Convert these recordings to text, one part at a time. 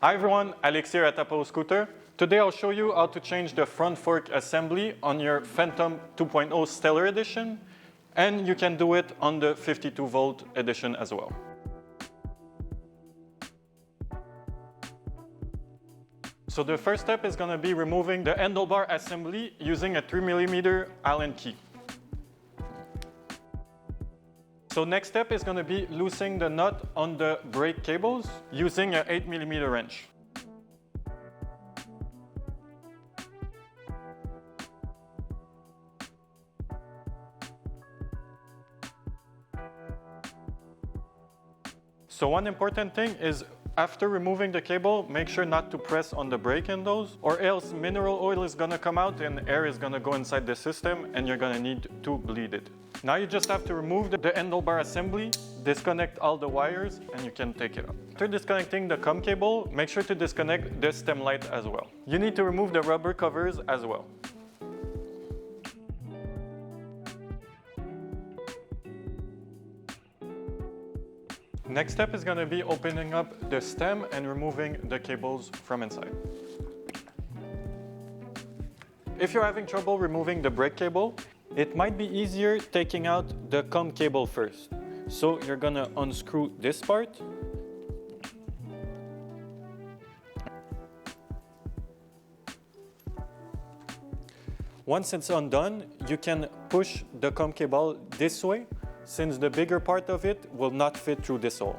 Hi everyone, Alex here at 2.0 Scooter. Today I'll show you how to change the front fork assembly on your Phantom 2.0 Stellar Edition, and you can do it on the 52V edition as well. So the first step is going to be removing the handlebar assembly using a 3mm Allen key. So next step is going to be loosening the nut on the brake cables using an 8mm wrench. So one important thing is after removing the cable, make sure not to press on the brake handles, or else mineral oil is going to come out and air is going to go inside the system and you're going to need to bleed it. Now you just have to remove the handlebar assembly, disconnect all the wires, and you can take it out. After disconnecting the COM cable, make sure to disconnect the stem light as well. You need to remove the rubber covers as well. Next step is going to be opening up the stem and removing the cables from inside. If you're having trouble removing the brake cable, it might be easier taking out the COM cable first. So you're going to unscrew this part. Once it's undone, you can push the COM cable this way, since the bigger part of it will not fit through this hole.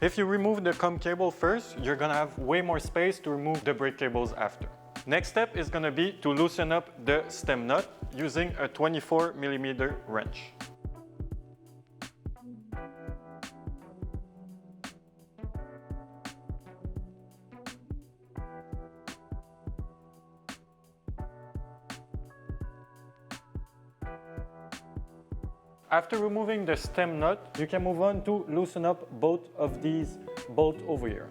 If you remove the COM cable first, you're going to have way more space to remove the brake cables after. Next step is going to be to loosen up the stem nut using a 24mm wrench. After removing the stem nut, you can move on to loosen up both of these bolts over here.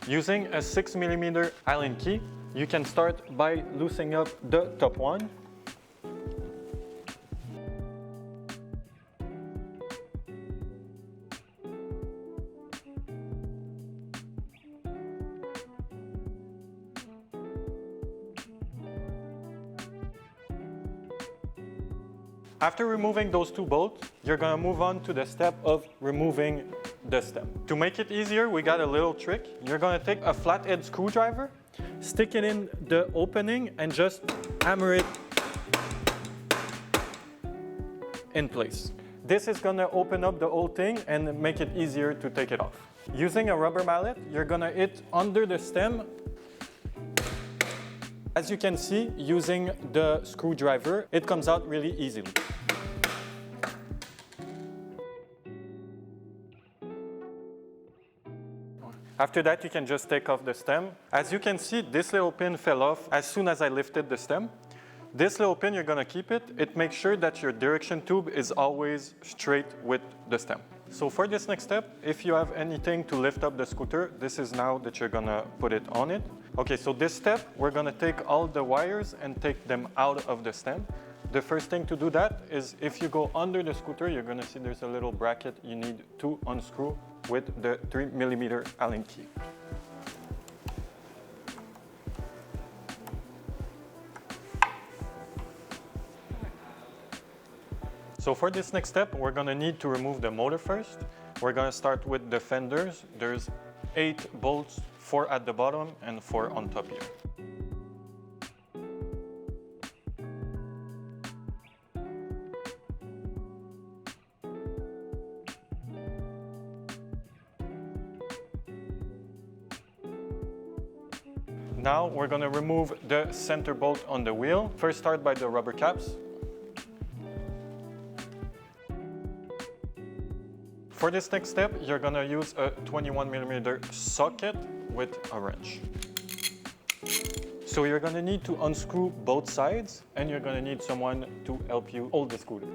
Using a 6mm Allen key, you can start by loosening up the top one. After removing those two bolts, you're going to move on to the step of removing the stem. To make it easier, we got a little trick. You're going to take a flathead screwdriver, stick it in the opening, and just hammer it in place. This is going to open up the whole thing and make it easier to take it off. Using a rubber mallet, you're going to hit under the stem. As you can see, using the screwdriver, it comes out really easily. After that, you can just take off the stem. As you can see, this little pin fell off as soon as I lifted the stem. This little pin, you're going to keep it. It makes sure that your direction tube is always straight with the stem. So for this next step, if you have anything to lift up the scooter, this is now that you're going to put it on it. Okay, so this step, we're going to take all the wires and take them out of the stem. The first thing to do that is if you go under the scooter, you're going to see there's a little bracket you need to unscrew with the 3mm Allen key. So for this next step, we're going to need to remove the motor first. We're going to start with the fenders. There's 8 bolts, 4 at the bottom and 4 on top here. Now we're going to remove the center bolt on the wheel. First start by the rubber caps. For this next step, you're going to use a 21mm socket with a wrench. So you're going to need to unscrew both sides and you're going to need someone to help you hold the scooter.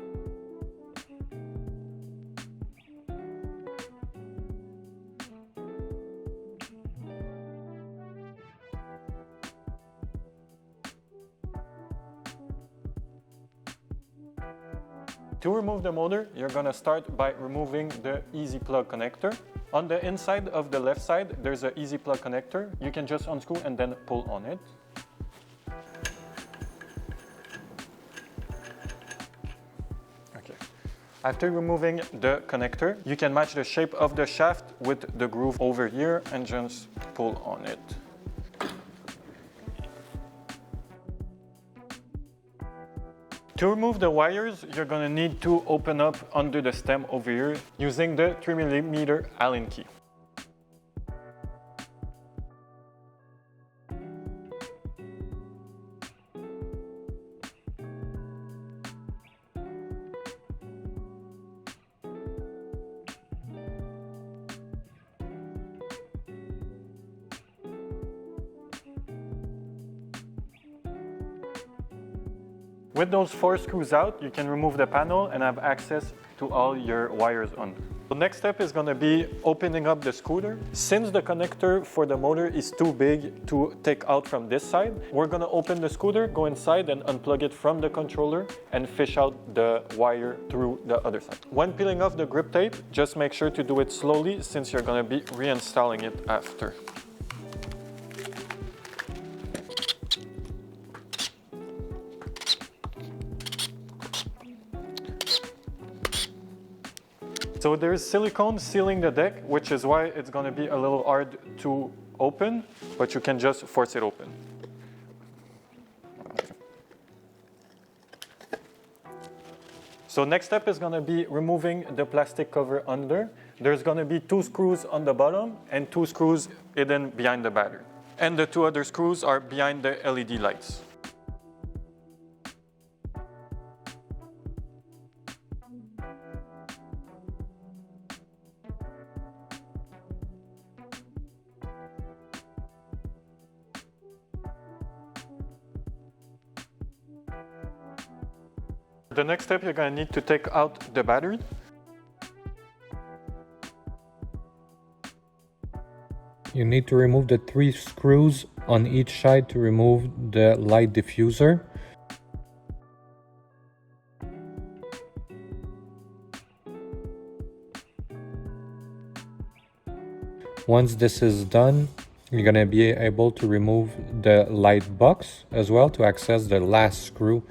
To remove the motor, you're gonna start by removing the easy plug connector. On the inside of the left side, there's an easy plug connector. You can just unscrew and then pull on it. Okay. After removing the connector, you can match the shape of the shaft with the groove over here and just pull on it. To remove the wires, you're going to need to open up under the stem over here using the 3mm Allen key. With those 4 screws out, you can remove the panel and have access to all your wires on. The next step is going to be opening up the scooter. Since the connector for the motor is too big to take out from this side, we're going to open the scooter, go inside and unplug it from the controller and fish out the wire through the other side. When peeling off the grip tape, just make sure to do it slowly since you're going to be reinstalling it after. So there's silicone sealing the deck, which is why it's going to be a little hard to open, but you can just force it open. So next step is going to be removing the plastic cover under. There's going to be 2 screws on the bottom and 2 screws hidden behind the battery. And the 2 other screws are behind the LED lights. The next step, you're going to need to take out the battery. You need to remove the 3 screws on each side to remove the light diffuser. Once this is done, you're going to be able to remove the light box as well to access the last screw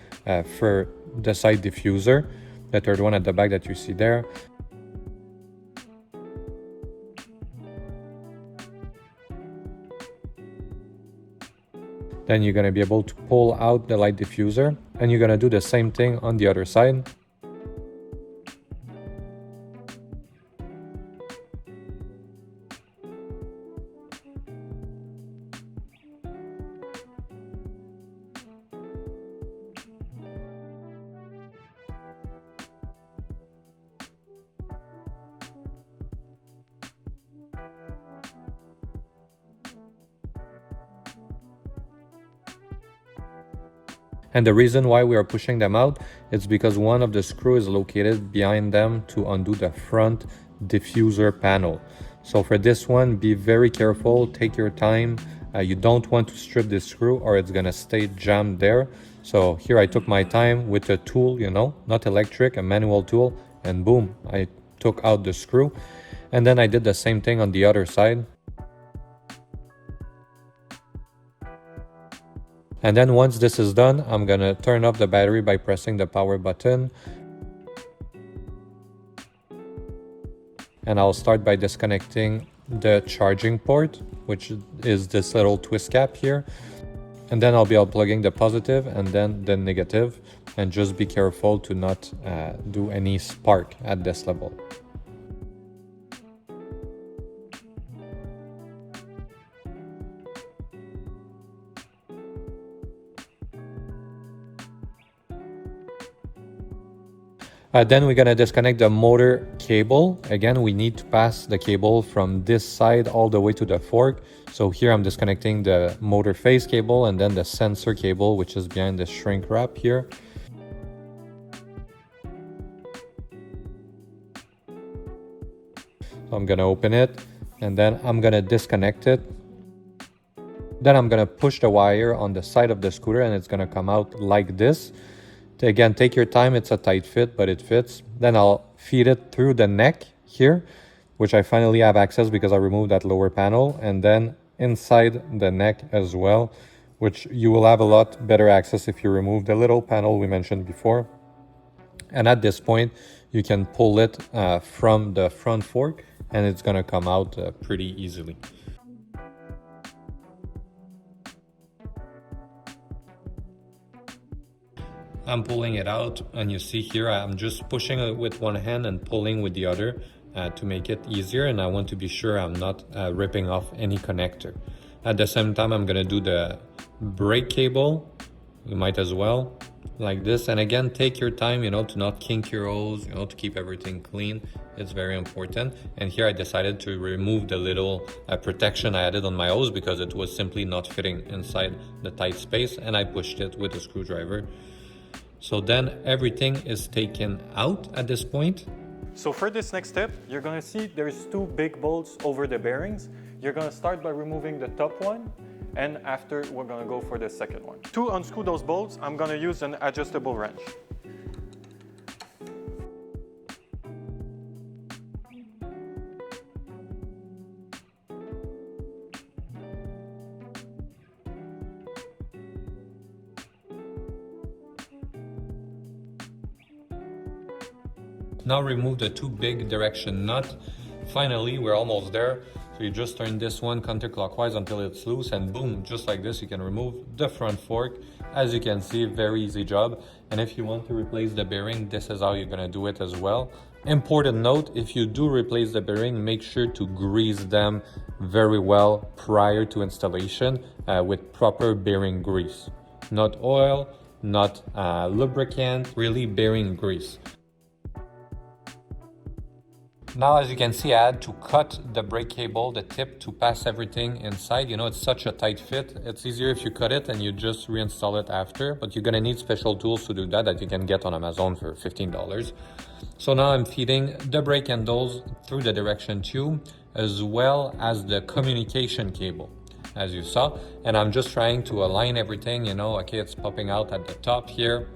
for the side diffuser, the third one at the back that you see there. Then you're going to be able to pull out the light diffuser, and you're going to do the same thing on the other side. And the reason why we are pushing them out is because one of the screws is located behind them to undo the front diffuser panel. So for this one, be very careful, take your time. You don't want to strip this screw or it's gonna stay jammed there. So here I took my time with a tool, you know, not electric, a manual tool, and boom, I took out the screw. And then I did the same thing on the other side. And then once this is done, I'm gonna turn off the battery by pressing the power button. And I'll start by disconnecting the charging port, which is this little twist cap here. And then I'll be unplugging the positive and then the negative. And just be careful to not do any spark at this level. Then we're going to disconnect the motor cable. Again, we need to pass the cable from this side all the way to the fork. So here I'm disconnecting the motor phase cable and then the sensor cable, which is behind the shrink wrap here. So I'm going to open it and then I'm going to disconnect it. Then I'm going to push the wire on the side of the scooter and it's going to come out like this. Again, take your time, it's a tight fit, but it fits. Then I'll feed it through the neck here, which I finally have access because I removed that lower panel, and then inside the neck as well, which you will have a lot better access if you remove the little panel we mentioned before. And at this point, you can pull it from the front fork and it's gonna come out pretty easily. I'm pulling it out, and you see here I'm just pushing it with one hand and pulling with the other to make it easier, and I want to be sure I'm not ripping off any connector. At the same time, I'm gonna do the brake cable. You might as well, like this. And again, take your time, you know, to not kink your hose, you know, to keep everything clean. It's very important. And here I decided to remove the little protection I added on my hose because it was simply not fitting inside the tight space, and I pushed it with a screwdriver. So then everything is taken out at this point. So for this next step, you're gonna see there's two big bolts over the bearings. You're gonna start by removing the top one, and after we're gonna go for the second one. To unscrew those bolts, I'm gonna use an adjustable wrench. Now remove the two big direction nut. Finally, we're almost there. So you just turn this one counterclockwise until it's loose, and boom, just like this, you can remove the front fork. As you can see, very easy job. And if you want to replace the bearing, this is how you're gonna do it as well. Important note, if you do replace the bearing, make sure to grease them very well prior to installation with proper bearing grease. Not oil, not lubricant, really bearing grease. Now, as you can see, I had to cut the brake cable, the tip, to pass everything inside. You know, it's such a tight fit. It's easier if you cut it and you just reinstall it after, but you're gonna need special tools to do that you can get on Amazon for $15. So now I'm feeding the brake handles through the direction tube, as well as the communication cable, as you saw. And I'm just trying to align everything, you know, okay, it's popping out at the top here.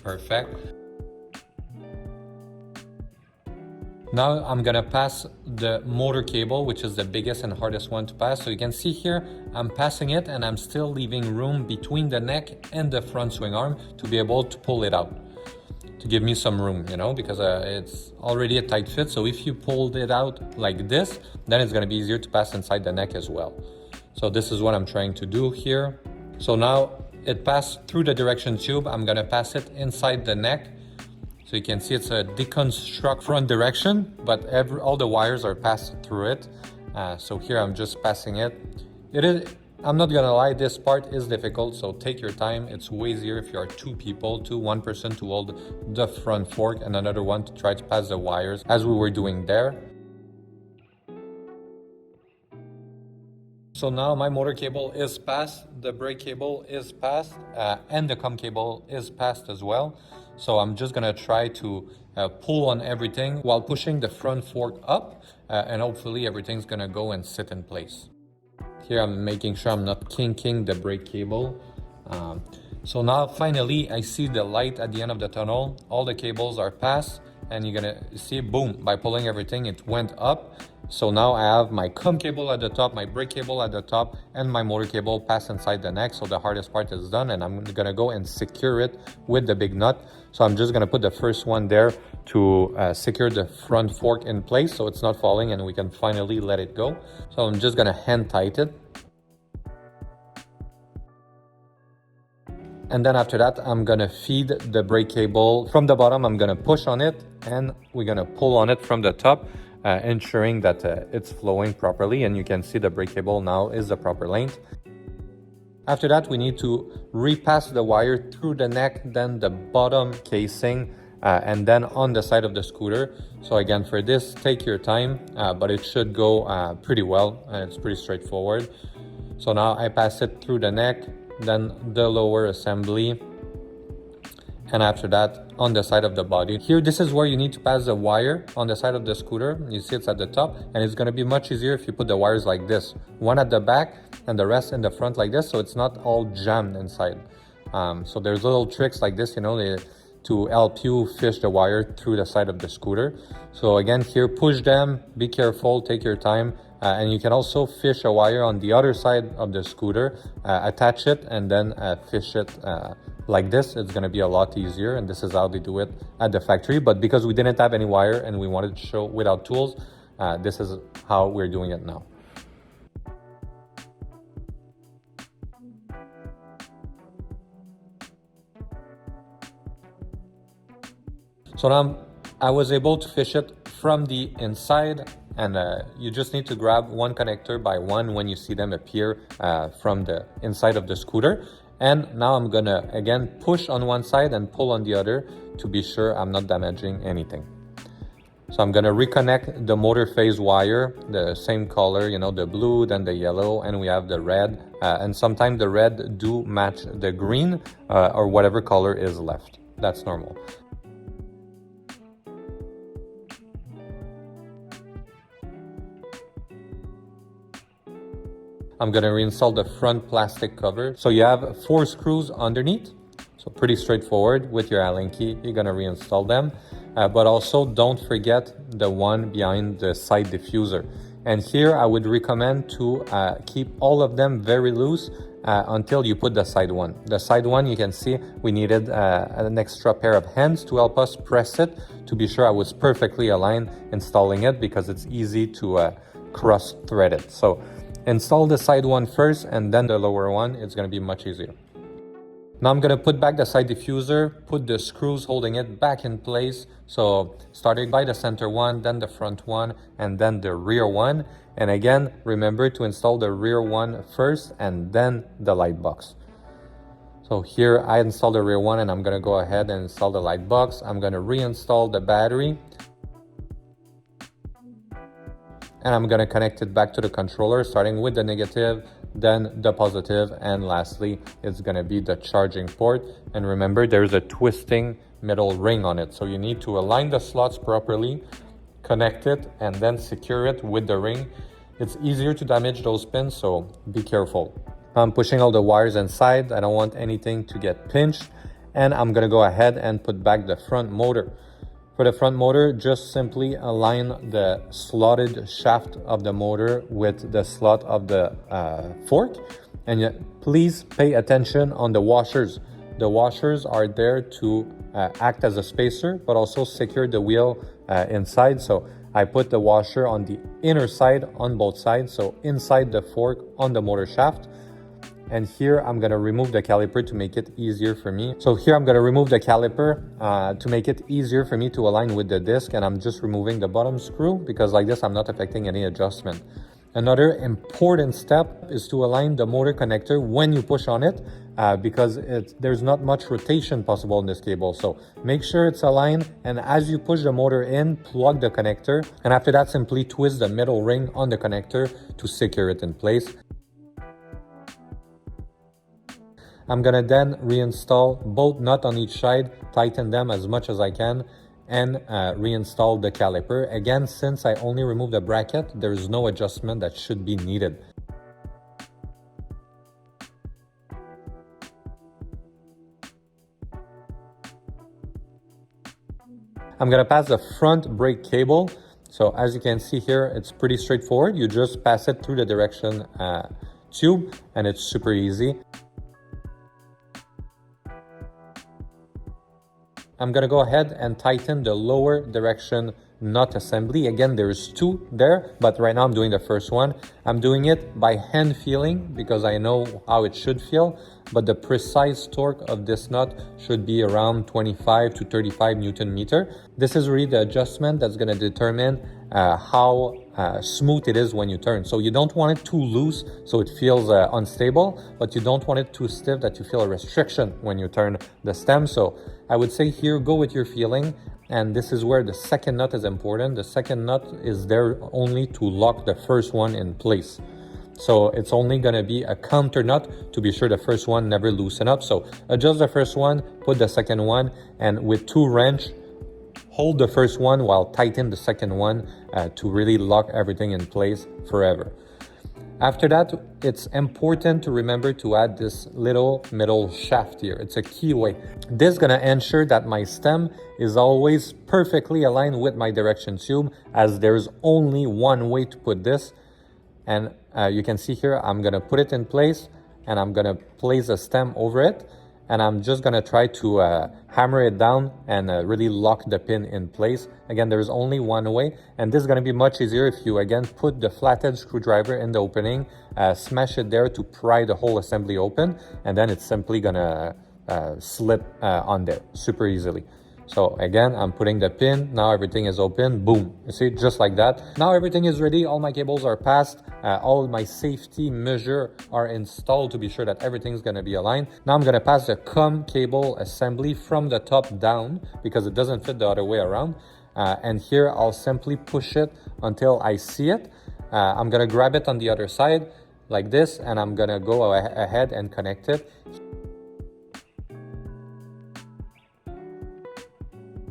Perfect. Now I'm gonna pass the motor cable, which is the biggest and hardest one to pass. So you can see here, I'm passing it and I'm still leaving room between the neck and the front swing arm to be able to pull it out, to give me some room, you know, because it's already a tight fit. So if you pulled it out like this, then it's gonna be easier to pass inside the neck as well. So this is what I'm trying to do here. So now it passed through the direction tube. I'm gonna pass it inside the neck. So you can see it's a deconstruct front direction, but all the wires are passed through it. So here I'm just passing it. I'm not gonna lie, this part is difficult, so take your time. It's way easier if you are two people, one person to hold the front fork and another one to try to pass the wires, as we were doing there. So now my motor cable is passed, the brake cable is passed, and the comm cable is passed as well. So I'm just gonna try to pull on everything while pushing the front fork up, and hopefully everything's gonna go and sit in place. Here I'm making sure I'm not kinking the brake cable. So now finally I see the light at the end of the tunnel. All the cables are passed, and you're gonna see, boom, by pulling everything, it went up. So now I have my comm cable at the top, my brake cable at the top, and my motor cable passed inside the neck. So the hardest part is done, and I'm gonna go and secure it with the big nut. So I'm just gonna put the first one there to secure the front fork in place so it's not falling and we can finally let it go. So I'm just gonna hand tighten it. And then after that, I'm gonna feed the brake cable from the bottom. I'm gonna push on it and we're gonna pull on it from the top, ensuring that it's flowing properly. And you can see the brake cable now is the proper length. After that, we need to repass the wire through the neck, then the bottom casing, and then on the side of the scooter. So again, for this, take your time, but it should go pretty well. It's pretty straightforward. So now I pass it through the neck, then the lower assembly, and after that on the side of the body. Here, this is where you need to pass the wire on the side of the scooter. You see it's at the top, and it's going to be much easier if you put the wires like this, one at the back and the rest in the front like this, so it's not all jammed inside. So there's little tricks like this, you know, to help you fish the wire through the side of the scooter. So again, here, push them, be careful, take your time. And you can also fish a wire on the other side of the scooter, attach it, and then fish it like this. It's going to be a lot easier, and this is how they do it at the factory. But because we didn't have any wire and we wanted to show without tools, this is how we're doing it now. So now I was able to fish it from the inside, and you just need to grab one connector by one when you see them appear from the inside of the scooter. And now I'm gonna again push on one side and pull on the other to be sure I'm not damaging anything. So I'm gonna reconnect the motor phase wire, the same color, you know, the blue, then the yellow, and we have the red. And sometimes the red do match the green or whatever color is left. That's normal. I'm gonna reinstall the front plastic cover. So you have 4 screws underneath. So pretty straightforward. With your Allen key, you're gonna reinstall them. But also don't forget the one behind the side diffuser. And here I would recommend to keep all of them very loose until you put the side one. The side one, you can see we needed an extra pair of hands to help us press it to be sure I was perfectly aligned installing it, because it's easy to cross thread it. So install the side one first and then the lower one. It's going to be much easier. Now I'm going to put back the side diffuser, put the screws holding it back in place. So starting by the center one, then the front one, and then the rear one. And again, remember to install the rear one first and then the light box. So here I installed the rear one, and I'm going to go ahead and install the light box. I'm going to reinstall the battery. And I'm gonna connect it back to the controller, starting with the negative, then the positive, and lastly, it's gonna be the charging port. And remember, there's a twisting metal ring on it. So you need to align the slots properly, connect it, and then secure it with the ring. It's easier to damage those pins, so be careful. I'm pushing all the wires inside. I don't want anything to get pinched. And I'm gonna go ahead and put back the front motor. For the front motor, just simply align the slotted shaft of the motor with the slot of the fork. And please pay attention on the washers. The washers are there to act as a spacer, but also secure the wheel inside. So I put the washer on the inner side on both sides, so inside the fork on the motor shaft. And here I'm gonna remove the caliper to make it easier for me. So here I'm gonna remove the caliper to make it easier for me to align with the disc, and I'm just removing the bottom screw because like this I'm not affecting any adjustment. Another important step is to align the motor connector when you push on it because there's not much rotation possible in this cable. So make sure it's aligned, and as you push the motor in, plug the connector, and after that simply twist the metal ring on the connector to secure it in place. I'm gonna then reinstall both nuts on each side, tighten them as much as I can, and reinstall the caliper. Again, since I only removed the bracket, there's no adjustment that should be needed. I'm gonna pass the front brake cable. So as you can see here, it's pretty straightforward. You just pass it through the direction tube, and it's super easy. I'm gonna go ahead and tighten the lower direction nut assembly. Again, there's 2 there, but right now I'm doing the first one. I'm doing it by hand feeling because I know how it should feel, but the precise torque of this nut should be around 25 to 35 Newton meter. This is really the adjustment that's gonna determine how smooth it is when you turn. So you don't want it too loose so it feels unstable, but you don't want it too stiff that you feel a restriction when you turn the stem. So I would say here, go with your feeling, and this is where the second nut is important. The second nut is there only to lock the first one in place. So it's only gonna be a counter nut to be sure the first one never loosen up. So adjust the first one, put the second one, and with 2 wrenches, hold the first one while tighten the second one to really lock everything in place forever. After that, it's important to remember to add this little middle shaft here. It's a key way. This is gonna ensure that my stem is always perfectly aligned with my direction tube, as there's only one way to put this. And you can see here, I'm gonna put it in place and I'm gonna place a stem over it. And I'm just gonna try to hammer it down and really lock the pin in place. Again, there's only one way, and this is gonna be much easier if you, again, put the flathead screwdriver in the opening, smash it there to pry the whole assembly open, and then it's simply gonna slip on there super easily. So again, I'm putting the pin, now everything is open, boom, you see, just like that. Now everything is ready, all my cables are passed, all my safety measures are installed to be sure that everything's gonna be aligned. Now I'm gonna pass the COM cable assembly from the top down because it doesn't fit the other way around. And here I'll simply push it until I see it. I'm gonna grab it on the other side like this, and I'm gonna go ahead and connect it.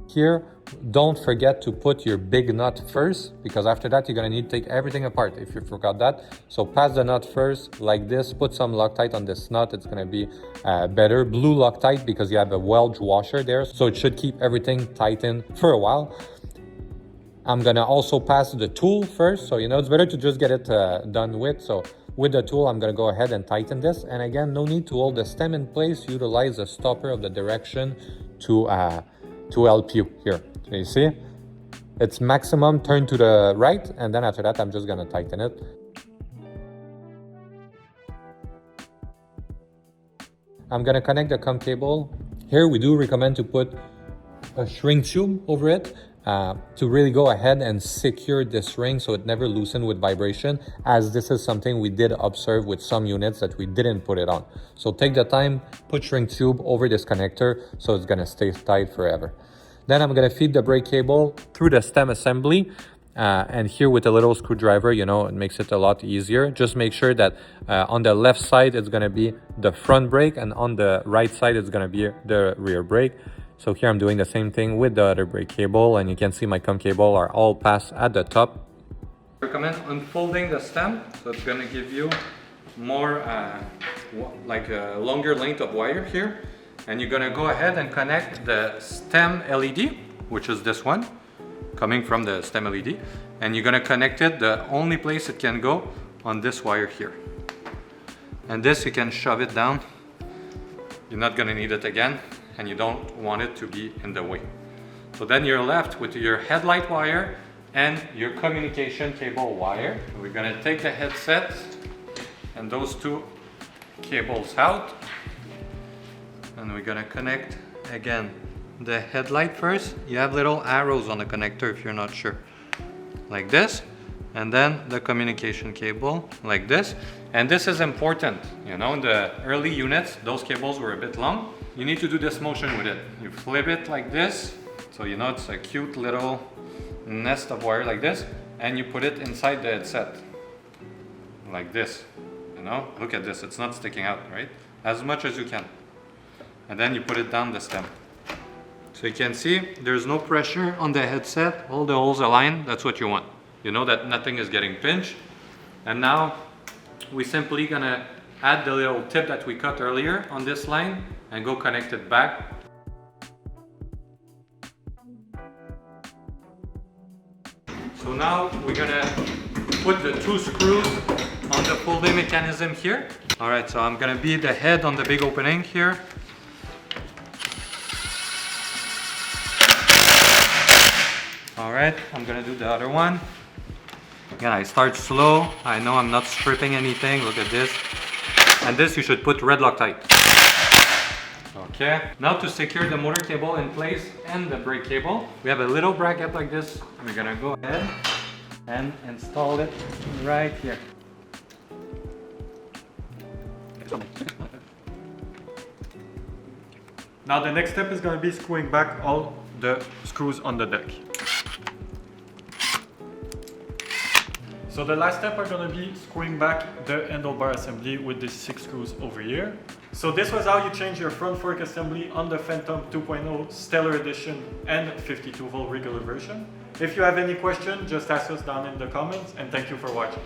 Here, don't forget to put your big nut first, because after that you're gonna need to take everything apart if you forgot that. So pass the nut first like this, put some Loctite on this nut, it's gonna be better. Blue Loctite because you have a Welch washer there, so it should keep everything tightened for a while. I'm gonna also pass the tool first, so you know it's better to just get it done with. So with the tool, I'm gonna go ahead and tighten this. And again, no need to hold the stem in place, utilize the stopper of the direction to help you here. So you see, it's maximum turn to the right, and then after that, I'm just gonna tighten it. I'm gonna connect the COM cable. Here we do recommend to put a shrink tube over it to really go ahead and secure this ring so it never loosen with vibration, as this is something we did observe with some units that we didn't put it on. So take the time, put shrink tube over this connector so it's gonna stay tight forever. Then I'm gonna feed the brake cable through the stem assembly, and here with a little screwdriver, you know, it makes it a lot easier. Just make sure that on the left side it's gonna be the front brake, and on the right side it's gonna be the rear brake. So here I'm doing the same thing with the other brake cable, and you can see my COM cable are all passed at the top. I recommend unfolding the stem, so it's gonna give you more like a longer length of wire here. And you're gonna go ahead and connect the stem LED, which is this one, coming from the stem LED. And you're gonna connect it, the only place it can go, on this wire here. And this, you can shove it down. You're not gonna need it again, and you don't want it to be in the way. So then you're left with your headlight wire and your communication cable wire. We're gonna take the headset and those two cables out. And we're gonna connect again the headlight first. You have little arrows on the connector if you're not sure, like this, and then the communication cable like this. And this is important, you know, in the early units those cables were a bit long. You need to do this motion with it. You flip it like this, so you know it's a cute little nest of wire like this, and you put it inside the headset like this. You know, look at this, it's not sticking out, right? As much as you can. And then you put it down the stem. So you can see there's no pressure on the headset, all the holes align, that's what you want. You know that nothing is getting pinched. And now we're simply gonna add the little tip that we cut earlier on this line and go connect it back. So now we're gonna put the two screws on the folding mechanism here. All right, so I'm gonna be the head on the big opening here. All right, I'm gonna do the other one. Again, I start slow. I know I'm not stripping anything, look at this. And this you should put red Loctite. Okay, now to secure the motor cable in place and the brake cable, we have a little bracket like this. We're gonna go ahead and install it right here. Now the next step is going to be screwing back all the screws on the deck. So the last step are going to be screwing back the handlebar assembly with these 6 screws over here. So this was how you change your front fork assembly on the Phantom 2.0 Stellar Edition and 52 volt regular version. If you have any question, just ask us down in the comments, and thank you for watching.